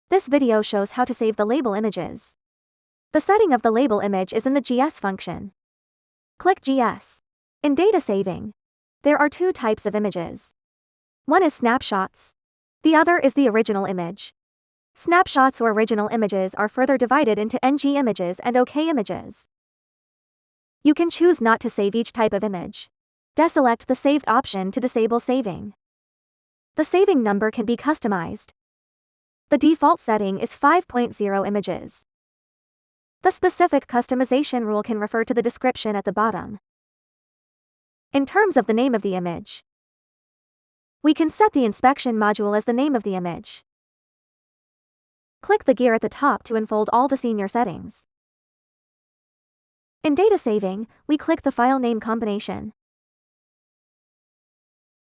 This video shows how to save the label images. The setting of the label image is in the GS function. Click GS. In data saving, there are two types of images. One is snapshots. The other is the original image. Snapshots or original images are further divided into NG images and OK images. You can choose not to save each type of image. Deselect the saved option to disable saving. The saving number can be customized. The default setting is 5.0 images. The specific customization rule can refer to the description at the bottom. In terms of the name of the image, we can set the inspection module as the name of the image. Click the gear at the top to unfold all the senior settings. In data saving, we click the file name combination.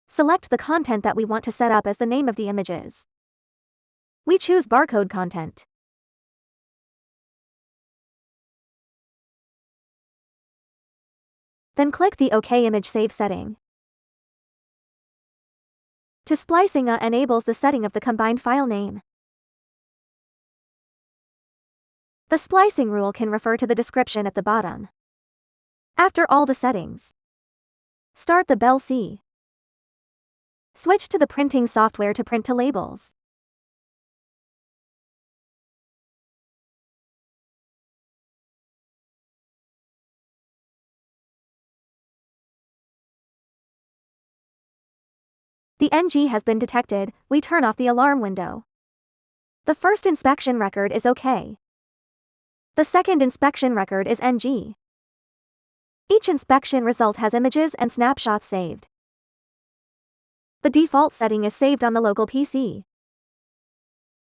Select the content that we want to set up as the name of the images. We choose barcode content. Then click the OK image save setting. To splicing, enables the setting of the combined file name. The splicing rule can refer to the description at the bottom. After all the settings, start the BLC. Switch to the printing software to print to labels. The NG has been detected. We turn off the alarm window. The first inspection record is OK. The second inspection record is NG. Each inspection result has images and snapshots saved. The default setting is saved on the local PC.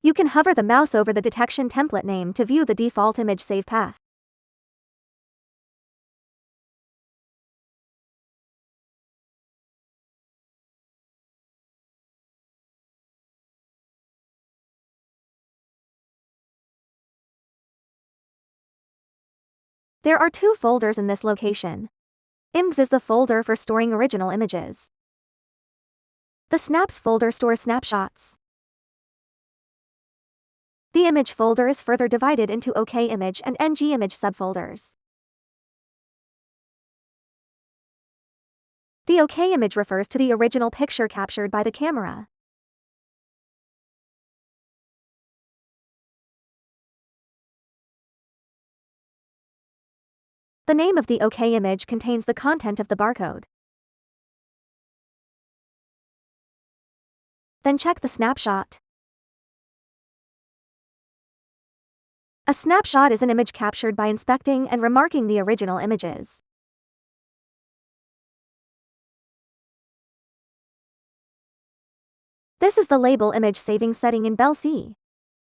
You can hover the mouse over the detection template name to view the default image save path. There are two folders in this location. IMGs is the folder for storing original images. The Snaps folder stores snapshots. The Image folder is further divided into OK image and NG image subfolders. The OK image refers to the original picture captured by the camera. The name of the OK image contains the content of the barcode. Then check the snapshot. A snapshot is an image captured by inspecting and remarking the original images. This is the label image saving setting in BLC.